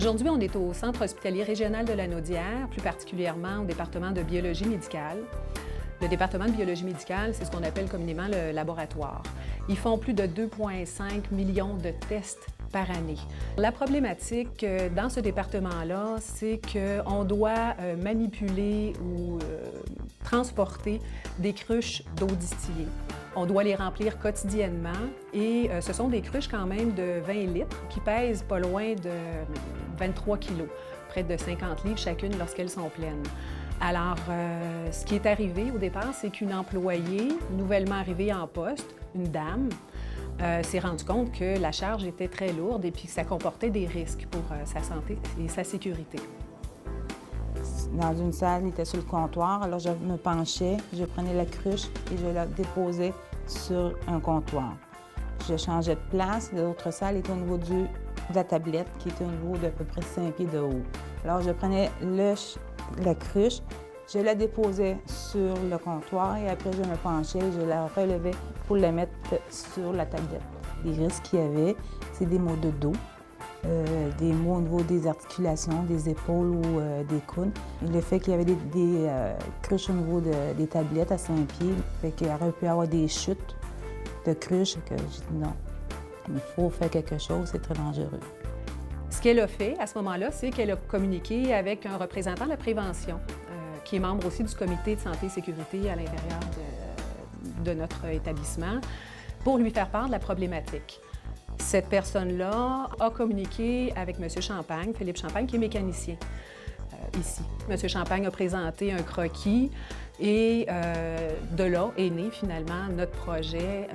Aujourd'hui, on est au Centre hospitalier régional de Lanaudière, plus particulièrement au département de biologie médicale. Le département de biologie médicale, c'est ce qu'on appelle communément le laboratoire. Ils font plus de 2,5 millions de tests par année. La problématique dans ce département-là, c'est qu'on doit manipuler ou transporter des cruches d'eau distillée. On doit les remplir quotidiennement et ce sont des cruches quand même de 20 litres qui pèsent pas loin de 23 kilos, près de 50 livres chacune lorsqu'elles sont pleines. Alors, ce qui est arrivé au départ, c'est qu'une employée, nouvellement arrivée en poste, une dame, s'est rendue compte que la charge était très lourde et puis que ça comportait des risques pour sa santé et sa sécurité. Dans une salle, il était sur le comptoir, alors je me penchais, je prenais la cruche et je la déposais sur un comptoir. Je changeais de place, l'autre salle était au niveau de la tablette qui était au niveau d'à peu près 5 pieds de haut. Alors je prenais la cruche, je la déposais sur le comptoir et après je me penchais, je la relevais pour la mettre sur la tablette. Les risques qu'il y avait, c'est des maux de dos. Des maux au niveau des articulations, des épaules ou des coudes. Et le fait qu'il y avait des cruches au niveau des tablettes à 5 pieds, fait qu'il aurait pu avoir des chutes de cruches, que j'ai dit non, il faut faire quelque chose, c'est très dangereux. Ce qu'elle a fait à ce moment-là, c'est qu'elle a communiqué avec un représentant de la prévention, qui est membre aussi du comité de santé et sécurité à l'intérieur de notre établissement, pour lui faire part de la problématique. Cette personne-là a communiqué avec M. Champagne, Philippe Champagne, qui est mécanicien ici. M. Champagne a présenté un croquis et de là est né finalement notre projet,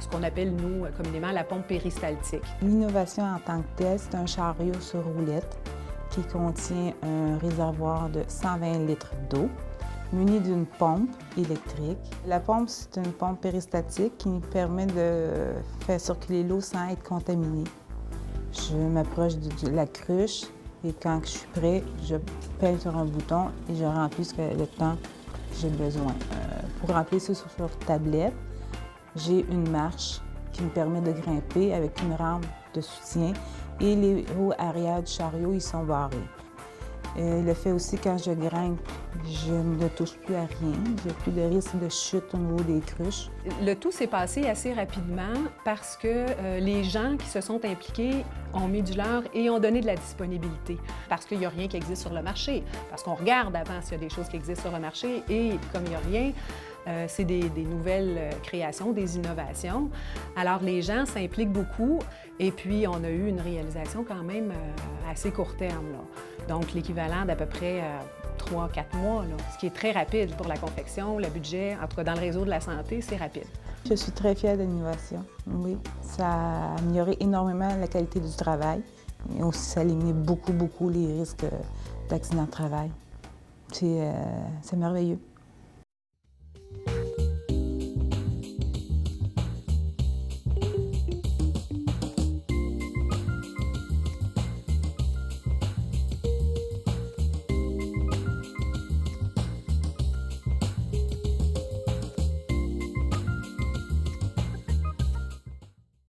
ce qu'on appelle, nous, communément, la pompe péristaltique. L'innovation en tant que telle, c'est un chariot sur roulette qui contient un réservoir de 120 litres d'eau, muni d'une pompe électrique. La pompe, c'est une pompe péristaltique qui nous permet de faire circuler l'eau sans être contaminée. Je m'approche de la cruche et quand je suis prêt, je pèse sur un bouton et je remplis le temps que j'ai besoin. Pour remplir ça sur tablette, j'ai une marche qui me permet de grimper avec une rampe de soutien et les roues arrière du chariot, ils sont barrés. Le fait aussi, quand je grimpe, je ne touche plus à rien. J'ai plus de risque de chute au niveau des cruches. Le tout s'est passé assez rapidement parce que les gens qui se sont impliqués ont mis du leur et ont donné de la disponibilité. Parce qu'il n'y a rien qui existe sur le marché. Parce qu'on regarde avant s'il y a des choses qui existent sur le marché et comme il n'y a rien, c'est des nouvelles créations, des innovations. Alors, les gens s'impliquent beaucoup et puis on a eu une réalisation quand même assez court terme, là. Donc, l'équivalent d'à peu près 3-4 mois, là, ce qui est très rapide pour la confection, le budget, en tout cas dans le réseau de la santé, c'est rapide. Je suis très fière de l'innovation, oui. Ça a amélioré énormément la qualité du travail et aussi ça a éliminé beaucoup les risques d'accidents de travail. C'est merveilleux.